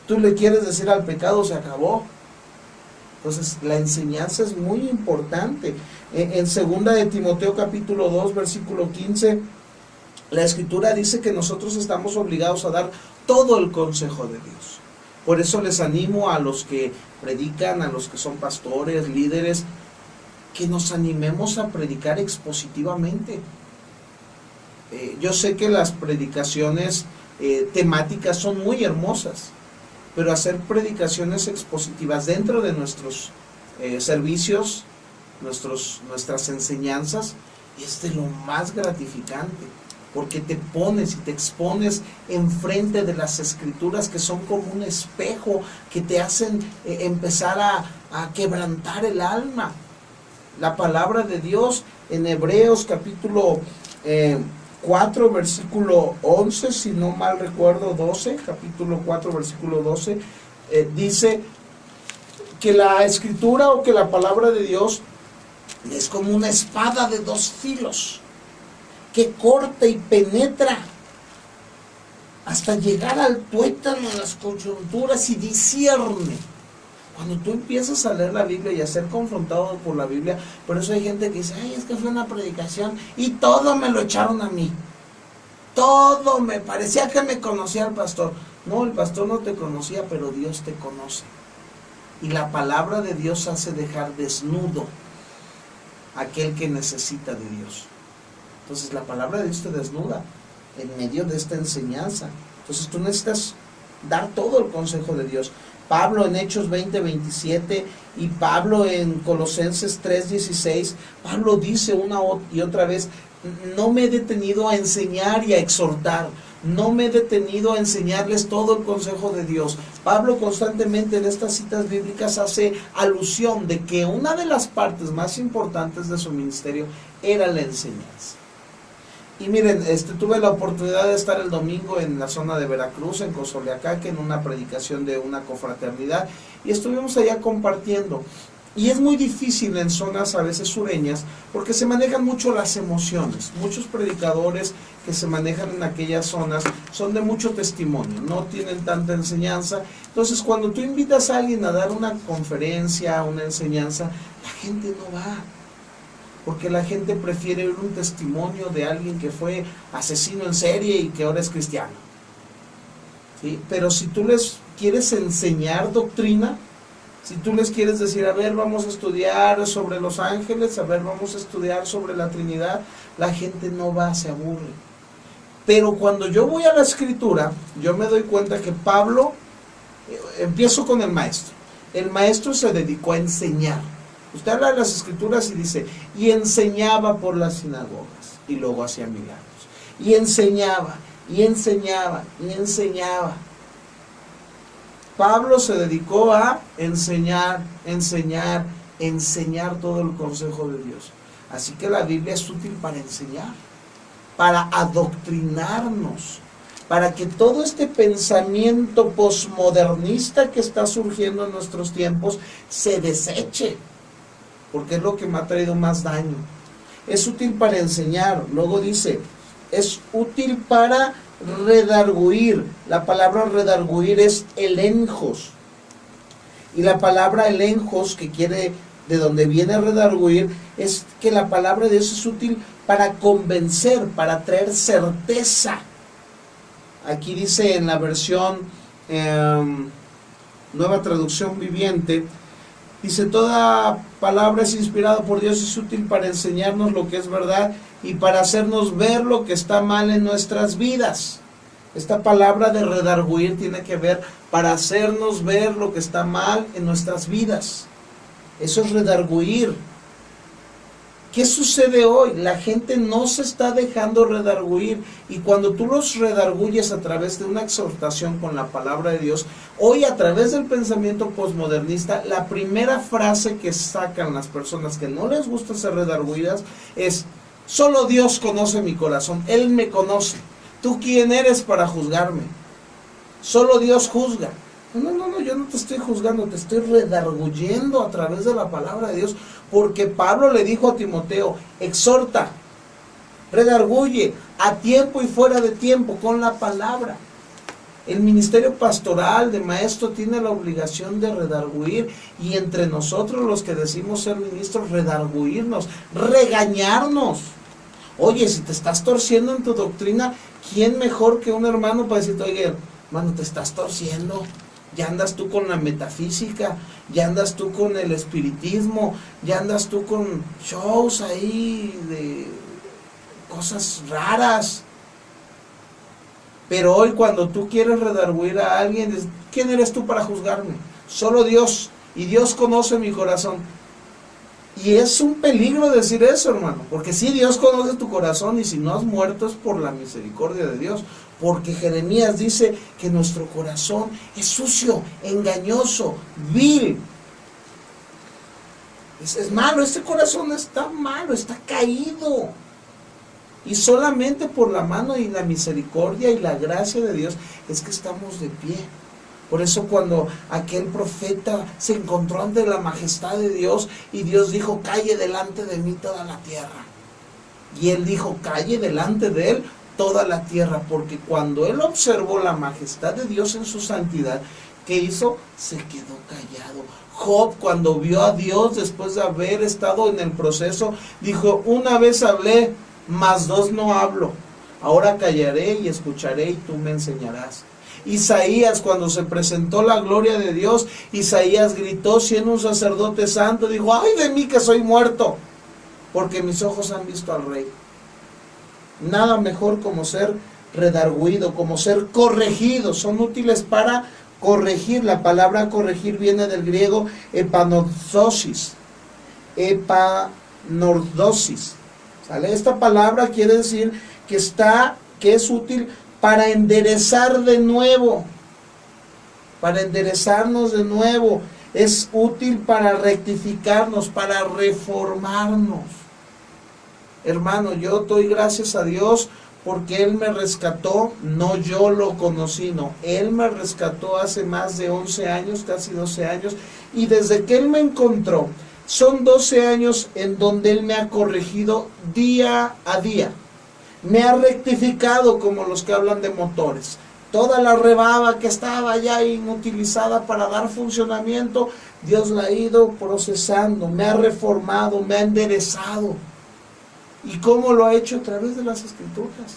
Tú le quieres decir al pecado, se acabó. Entonces la enseñanza es muy importante. En 2 de Timoteo capítulo 2 versículo 15, la Escritura dice que nosotros estamos obligados a dar todo el consejo de Dios. Por eso les animo a los que predican, a los que son pastores, líderes, que nos animemos a predicar expositivamente. Yo sé que las predicaciones temáticas son muy hermosas, pero hacer predicaciones expositivas dentro de nuestros servicios, nuestras enseñanzas, es de lo más gratificante, porque te pones y te expones enfrente de las Escrituras, que son como un espejo, que te hacen empezar a quebrantar el alma. La palabra de Dios en Hebreos capítulo 4 versículo 11, si no mal recuerdo 12, capítulo 4 versículo 12, dice que la Escritura, o que la palabra de Dios, es como una espada de dos filos, que corta y penetra hasta llegar al tuétano de las coyunturas y discierne. Cuando tú empiezas a leer la Biblia y a ser confrontado por la Biblia, por eso hay gente que dice, ay, es que fue una predicación y todo me lo echaron a mí. Todo me parecía que me conocía el pastor. No, el pastor no te conocía, pero Dios te conoce. Y la palabra de Dios hace dejar desnudo a aquel que necesita de Dios. Entonces la palabra de Dios te desnuda en medio de esta enseñanza. Entonces tú necesitas dar todo el consejo de Dios. Pablo en Hechos 20:27 y Pablo en Colosenses 3:16, Pablo dice una y otra vez, no me he detenido a enseñar y a exhortar. no me he detenido a enseñarles todo el consejo de Dios. Pablo constantemente en estas citas bíblicas hace alusión de que una de las partes más importantes de su ministerio era la enseñanza. Y miren, tuve la oportunidad de estar el domingo en la zona de Veracruz, en Cozoleacaque, en una predicación de una confraternidad, y estuvimos allá compartiendo. Y es muy difícil en zonas a veces sureñas, porque se manejan mucho las emociones. Muchos predicadores que se manejan en aquellas zonas son de mucho testimonio, no tienen tanta enseñanza. Entonces, cuando tú invitas a alguien a dar una conferencia, una enseñanza, la gente no va, porque la gente prefiere oír un testimonio de alguien que fue asesino en serie y que ahora es cristiano, ¿sí? Pero si tú les quieres enseñar doctrina, si tú les quieres decir, a ver, vamos a estudiar sobre los ángeles, a ver, vamos a estudiar sobre la Trinidad, la gente no va, se aburre. Pero cuando yo voy a la Escritura, yo me doy cuenta que Pablo, empiezo con el maestro se dedicó a enseñar. Usted habla de las Escrituras y dice, y enseñaba por las sinagogas, y luego hacía milagros, y enseñaba, y enseñaba, y enseñaba. Pablo se dedicó a enseñar todo el consejo de Dios. Así que la Biblia es útil para enseñar, para adoctrinarnos, para que todo este pensamiento posmodernista que está surgiendo en nuestros tiempos se deseche, porque es lo que me ha traído más daño. Es útil para enseñar, luego dice, es útil para redarguir. La palabra redarguir es elenjos, y la palabra elenjos, que quiere, de donde viene redarguir, es que la palabra de Dios es útil para convencer, para traer certeza. Aquí dice en la versión Nueva Traducción Viviente, dice, toda palabra es inspirada por Dios, es útil para enseñarnos lo que es verdad y para hacernos ver lo que está mal en nuestras vidas. Esta palabra de redarguir tiene que ver para hacernos ver lo que está mal en nuestras vidas. Eso es redarguir. ¿Qué sucede hoy? La gente no se está dejando redarguir, y cuando tú los redarguyes a través de una exhortación con la palabra de Dios, hoy a través del pensamiento posmodernista, la primera frase que sacan las personas que no les gusta ser redarguidas es, solo Dios conoce mi corazón, Él me conoce, ¿tú quién eres para juzgarme? Solo Dios juzga. No, yo no te estoy juzgando, te estoy redarguyendo a través de la palabra de Dios, porque Pablo le dijo a Timoteo, exhorta, redarguye, a tiempo y fuera de tiempo, con la palabra. El ministerio pastoral de maestro tiene la obligación de redarguir, y entre nosotros los que decimos ser ministros, redarguirnos, regañarnos. Oye, si te estás torciendo en tu doctrina, ¿quién mejor que un hermano para decirte, oye, hermano, te estás torciendo? Ya andas tú con la metafísica, ya andas tú con el espiritismo, ya andas tú con shows ahí de cosas raras. Pero hoy cuando tú quieres redarguir a alguien, ¿quién eres tú para juzgarme? Solo Dios, y Dios conoce mi corazón. Y es un peligro decir eso, hermano, porque sí, Dios conoce tu corazón, y si no has muerto es por la misericordia de Dios. Porque Jeremías dice que nuestro corazón es sucio, engañoso, vil. Es malo, este corazón está malo, está caído. Y solamente por la mano y la misericordia y la gracia de Dios es que estamos de pie. Por eso cuando aquel profeta se encontró ante la majestad de Dios y Dios dijo, calle delante de mí toda la tierra. Y él dijo, calle delante de él toda la tierra, porque cuando él observó la majestad de Dios en su santidad, ¿qué hizo? Se quedó callado. Job, cuando vio a Dios después de haber estado en el proceso, dijo, una vez hablé, mas dos no hablo. Ahora callaré y escucharé y tú me enseñarás. Isaías, cuando se presentó la gloria de Dios, Isaías gritó siendo un sacerdote santo, dijo, ay de mí que soy muerto, porque mis ojos han visto al Rey. Nada mejor como ser redarguido, como ser corregido, son útiles para corregir. La palabra corregir viene del griego epanordosis, ¿sale? Esta palabra quiere decir que es útil para enderezar de nuevo, para enderezarnos de nuevo. Es útil para rectificarnos, para reformarnos. Hermano, yo doy gracias a Dios porque Él me rescató, no yo lo conocí, no. Él me rescató hace más de 11 años, casi 12 años, y desde que Él me encontró, son 12 años en donde Él me ha corregido día a día. Me ha rectificado como los que hablan de motores. Toda la rebaba que estaba ya inutilizada para dar funcionamiento, Dios la ha ido procesando, me ha reformado, me ha enderezado. ¿Y cómo lo ha hecho? A través de las Escrituras.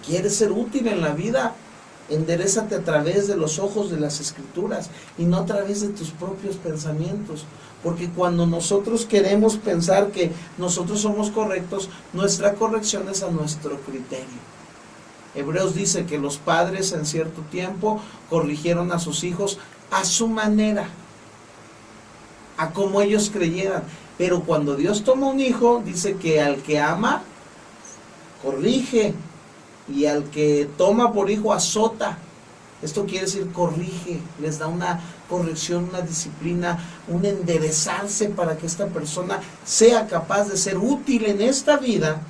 ¿Quieres ser útil en la vida? Enderezate a través de los ojos de las Escrituras y no a través de tus propios pensamientos. Porque cuando nosotros queremos pensar que nosotros somos correctos, nuestra corrección es a nuestro criterio. Hebreos dice que los padres en cierto tiempo corrigieron a sus hijos a su manera, a como ellos creyeran. Pero cuando Dios toma un hijo, dice que al que ama, corrige, y al que toma por hijo, azota. Esto quiere decir corrige, les da una corrección, una disciplina, un enderezarse para que esta persona sea capaz de ser útil en esta vida,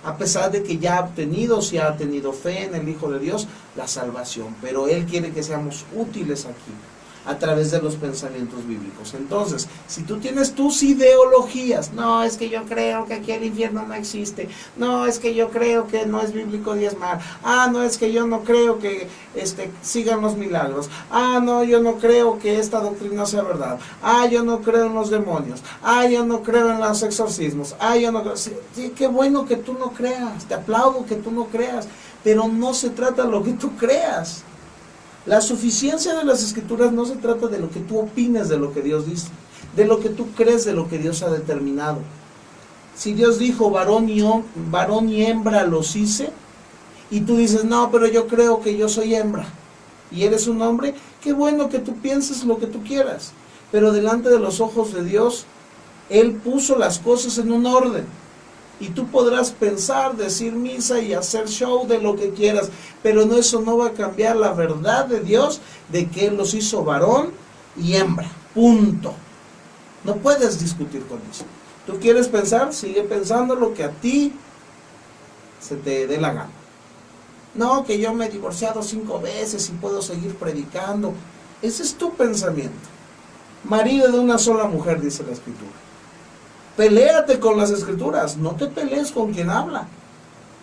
a pesar de que ya ha obtenido, si ha tenido fe en el Hijo de Dios, la salvación. Pero Él quiere que seamos útiles aquí, a través de los pensamientos bíblicos. Entonces, si tú tienes tus ideologías, no, es que yo creo que aquí el infierno no existe, no, es que yo creo que no es bíblico diezmar, no, es que yo no creo que sigan los milagros, no, yo no creo que esta doctrina sea verdad, yo no creo en los demonios, yo no creo en los exorcismos, yo no creo. Sí, qué bueno que tú no creas, te aplaudo que tú no creas, pero no se trata de lo que tú creas. La suficiencia de las Escrituras no se trata de lo que tú opines de lo que Dios dice, de lo que tú crees de lo que Dios ha determinado. Si Dios dijo varón y hembra los hice, y tú dices, no, pero yo creo que yo soy hembra, y eres un hombre, qué bueno que tú pienses lo que tú quieras, pero delante de los ojos de Dios, Él puso las cosas en un orden. Y tú podrás pensar, decir misa y hacer show de lo que quieras, pero eso no va a cambiar la verdad de Dios, de que Él los hizo varón y hembra, punto. No puedes discutir con eso. Tú quieres pensar, sigue pensando lo que a ti se te dé la gana. No, que yo me he divorciado 5 veces y puedo seguir predicando. Ese es tu pensamiento. Marido de una sola mujer, dice la Escritura. Peléate con las Escrituras, no te pelees con quien habla,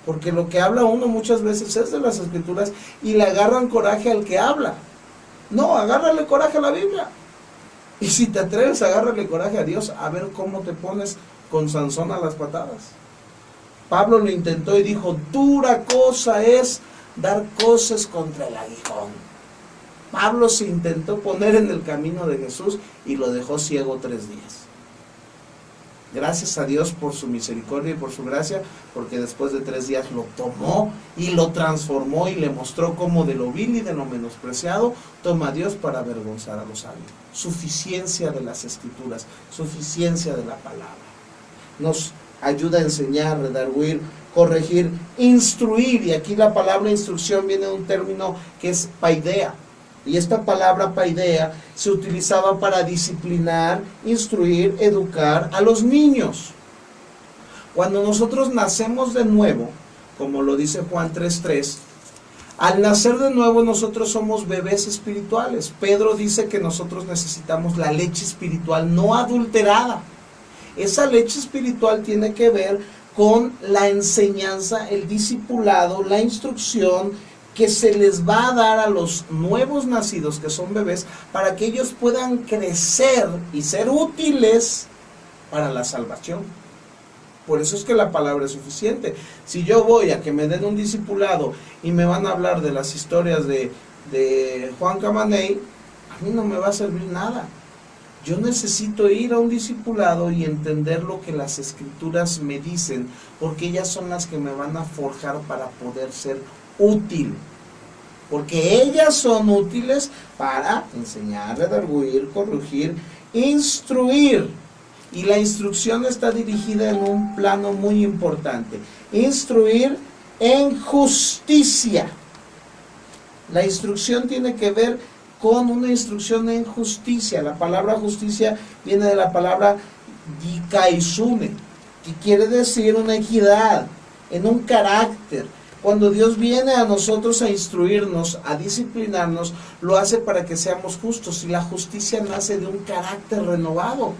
porque lo que habla uno muchas veces es de las Escrituras y le agarran coraje al que habla. No, agárrale coraje a la Biblia. Y si te atreves, agárrale coraje a Dios, a ver cómo te pones con Sansón a las patadas. Pablo lo intentó y dijo, dura cosa es dar coces contra el aguijón. Pablo se intentó poner en el camino de Jesús y lo dejó ciego 3 días. Gracias a Dios por su misericordia y por su gracia, porque después de 3 días lo tomó y lo transformó y le mostró cómo de lo vil y de lo menospreciado toma a Dios para avergonzar a los sabios. Suficiencia de las Escrituras, suficiencia de la palabra. Nos ayuda a enseñar, redarguir, corregir, instruir, y aquí la palabra instrucción viene de un término que es paideia. Y esta palabra paideia se utilizaba para disciplinar, instruir, educar a los niños. Cuando nosotros nacemos de nuevo, como lo dice Juan 3:3, al nacer de nuevo nosotros somos bebés espirituales. Pedro dice que nosotros necesitamos la leche espiritual no adulterada. Esa leche espiritual tiene que ver con la enseñanza, el discipulado, la instrucción que se les va a dar a los nuevos nacidos, que son bebés, para que ellos puedan crecer y ser útiles para la salvación. Por eso es que la palabra es suficiente. Si yo voy a que me den un discipulado y me van a hablar de las historias de Juan Camaney, a mí no me va a servir nada. Yo necesito ir a un discipulado y entender lo que las Escrituras me dicen, porque ellas son las que me van a forjar para poder ser útil, porque ellas son útiles para enseñar, redarguir, corregir, instruir, y la instrucción está dirigida en un plano muy importante. Instruir en justicia. La instrucción tiene que ver con una instrucción en justicia. La palabra justicia viene de la palabra dikaisune, que quiere decir una equidad, en un carácter. Cuando Dios viene a nosotros a instruirnos, a disciplinarnos, lo hace para que seamos justos, y la justicia nace de un carácter renovado.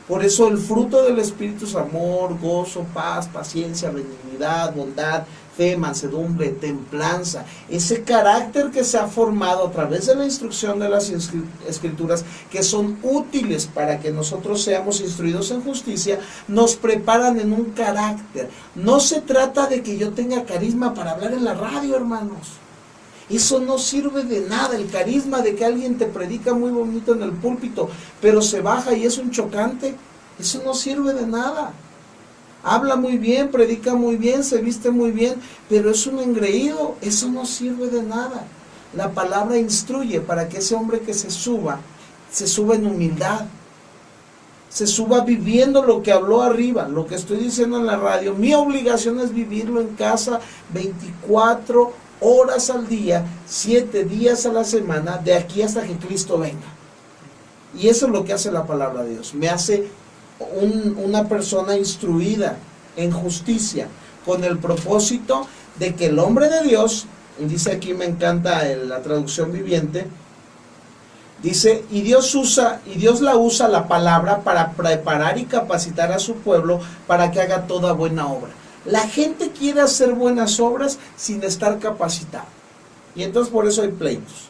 Por eso el fruto del Espíritu es amor, gozo, paz, paciencia, benignidad, bondad, fe, mansedumbre, templanza. Ese carácter que se ha formado a través de la instrucción de las Escrituras, que son útiles para que nosotros seamos instruidos en justicia, nos preparan en un carácter. No se trata de que yo tenga carisma para hablar en la radio, hermanos. Eso no sirve de nada. El carisma de que alguien te predica muy bonito en el púlpito, pero se baja y es un chocante, eso no sirve de nada. Habla muy bien, predica muy bien, se viste muy bien, pero es un engreído, eso no sirve de nada. La palabra instruye para que ese hombre que se suba en humildad, se suba viviendo lo que habló arriba, lo que estoy diciendo en la radio. Mi obligación es vivirlo en casa 24 horas al día, 7 días a la semana, de aquí hasta que Cristo venga. Y eso es lo que hace la palabra de Dios. Me hace una persona instruida en justicia, con el propósito de que el hombre de Dios, y dice aquí, me encanta la traducción viviente, dice, y Dios la usa la palabra para preparar y capacitar a su pueblo para que haga toda buena obra. La gente quiere hacer buenas obras sin estar capacitado, y entonces por eso hay pleitos.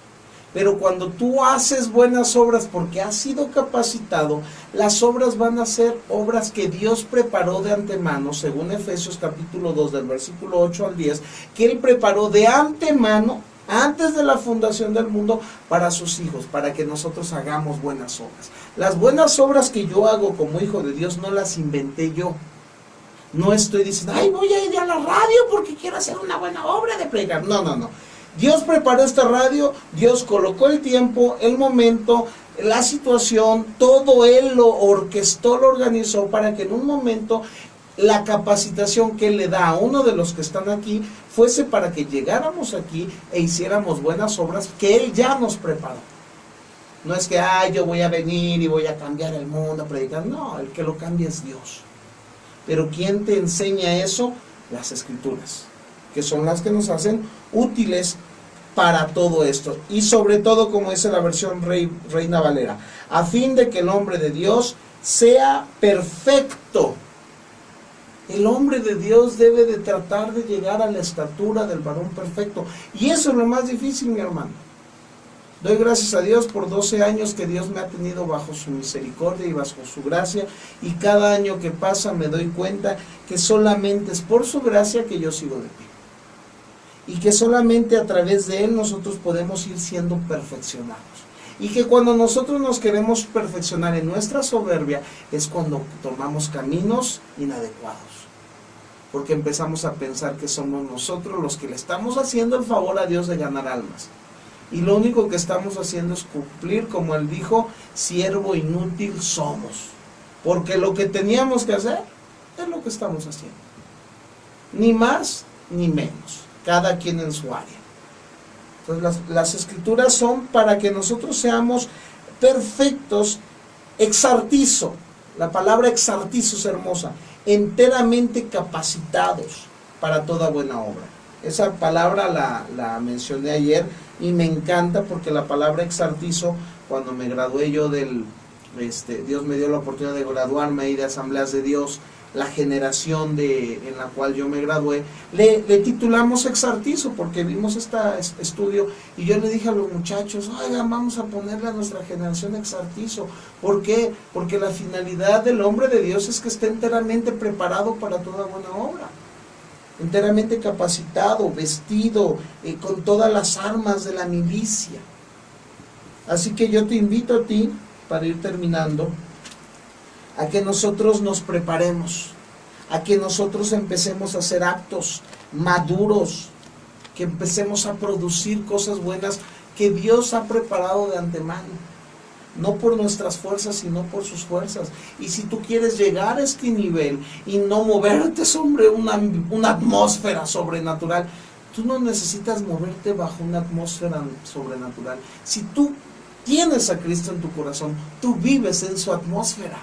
Pero cuando tú haces buenas obras porque has sido capacitado, las obras van a ser obras que Dios preparó de antemano, según Efesios capítulo 2 del versículo 8 al 10, que Él preparó de antemano, antes de la fundación del mundo, para sus hijos, para que nosotros hagamos buenas obras. Las buenas obras que yo hago como hijo de Dios no las inventé yo. No estoy diciendo, ay, voy a ir a la radio porque quiero hacer una buena obra de predicar. No, no, no. Dios preparó esta radio, Dios colocó el tiempo, el momento, la situación, todo Él lo orquestó, lo organizó para que en un momento la capacitación que Él le da a uno de los que están aquí fuese para que llegáramos aquí e hiciéramos buenas obras que Él ya nos preparó. No es que, ay, yo voy a venir y voy a cambiar el mundo a predicar. No, el que lo cambia es Dios. Pero ¿quién te enseña eso? Las Escrituras, que son las que nos hacen útiles para todo esto. Y sobre todo, como dice la versión Reina Valera, a fin de que el hombre de Dios sea perfecto. El hombre de Dios debe de tratar de llegar a la estatura del varón perfecto. Y eso es lo más difícil, mi hermano. Doy gracias a Dios por 12 años que Dios me ha tenido bajo su misericordia y bajo su gracia, y cada año que pasa me doy cuenta que solamente es por su gracia que yo sigo de pie, y que solamente a través de Él nosotros podemos ir siendo perfeccionados, y que cuando nosotros nos queremos perfeccionar en nuestra soberbia es cuando tomamos caminos inadecuados, porque empezamos a pensar que somos nosotros los que le estamos haciendo el favor a Dios de ganar almas. Y lo único que estamos haciendo es cumplir, como Él dijo, siervo inútil somos. Porque lo que teníamos que hacer es lo que estamos haciendo. Ni más ni menos. Cada quien en su área. Entonces las Escrituras son para que nosotros seamos perfectos, exartizo. La palabra exartizo es hermosa. Enteramente capacitados para toda buena obra. Esa palabra la mencioné ayer y me encanta porque la palabra exartizo, cuando me gradué yo Dios me dio la oportunidad de graduarme ahí de Asambleas de Dios, la generación en la cual yo me gradué, le titulamos exartizo porque vimos este estudio, y yo le dije a los muchachos, oigan, vamos a ponerle a nuestra generación exartizo. ¿Por qué? Porque la finalidad del hombre de Dios es que esté enteramente preparado para toda buena obra, enteramente capacitado, vestido, con todas las armas de la milicia. Así que yo te invito a ti, para ir terminando, a que nosotros nos preparemos, a que nosotros empecemos a ser aptos, maduros, que empecemos a producir cosas buenas que Dios ha preparado de antemano. no por nuestras fuerzas, sino por sus fuerzas. Y si tú quieres llegar a este nivel y no moverte sobre una atmósfera sobrenatural, tú no necesitas moverte bajo una atmósfera sobrenatural. Si tú tienes a Cristo en tu corazón, tú vives en su atmósfera.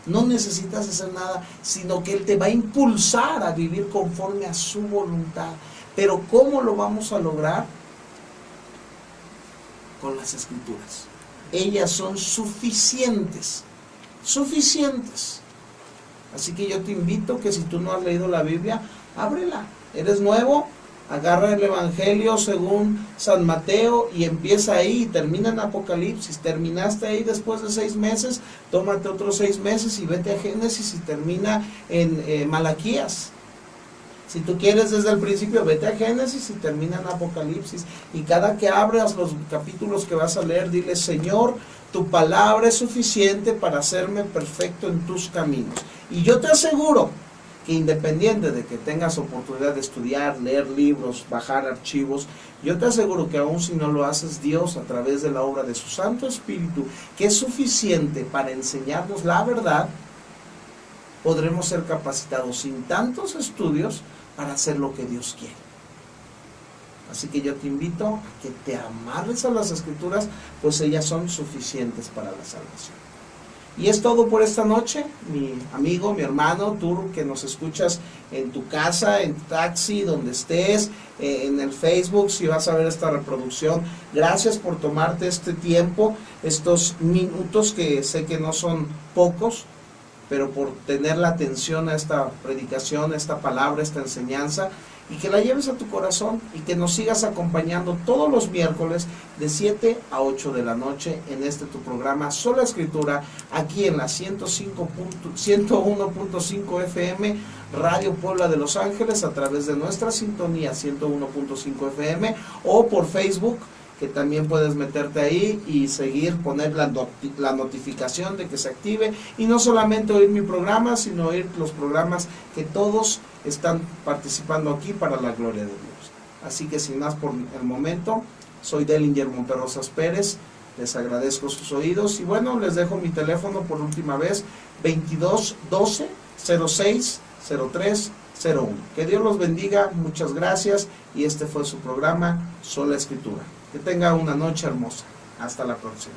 No necesitas hacer nada, sino que Él te va a impulsar a vivir conforme a su voluntad. Pero ¿cómo lo vamos a lograr? Con las Escrituras. Ellas son suficientes, suficientes. Así que yo te invito que si tú no has leído la Biblia, ábrela. ¿Eres nuevo? Agarra el Evangelio según San Mateo y empieza ahí y termina en Apocalipsis. Terminaste ahí después de 6 meses, tómate otros 6 meses y vete a Génesis y termina en Malaquías. Si tú quieres desde el principio, vete a Génesis y termina en Apocalipsis. Y cada que abras los capítulos que vas a leer, dile: Señor, tu palabra es suficiente para hacerme perfecto en tus caminos. Y yo te aseguro que independiente de que tengas oportunidad de estudiar, leer libros, bajar archivos, yo te aseguro que aun si no lo haces, Dios, a través de la obra de su Santo Espíritu, que es suficiente para enseñarnos la verdad, podremos ser capacitados sin tantos estudios para hacer lo que Dios quiere. Así que yo te invito a que te amarres a las Escrituras, pues ellas son suficientes para la salvación. Y es todo por esta noche, mi amigo, mi hermano, tú que nos escuchas en tu casa, en tu taxi, donde estés, en el Facebook, si vas a ver esta reproducción. Gracias por tomarte este tiempo, estos minutos que sé que no son pocos, pero por tener la atención a esta predicación, a esta palabra, a esta enseñanza, y que la lleves a tu corazón y que nos sigas acompañando todos los miércoles de 7 a 8 de la noche en este tu programa Sola Escritura, aquí en la 101.5 FM Radio Puebla de Los Ángeles, a través de nuestra sintonía 101.5 FM, o por Facebook, que también puedes meterte ahí y seguir, poner la notificación de que se active, y no solamente oír mi programa, sino oír los programas que todos están participando aquí para la gloria de Dios. Así que sin más por el momento, soy Delinger Monterrosas Pérez, les agradezco sus oídos y bueno, les dejo mi teléfono por última vez, 22 12 06 03 01. Que Dios los bendiga, muchas gracias, y este fue su programa Sola Escritura. Que tenga una noche hermosa. Hasta la próxima.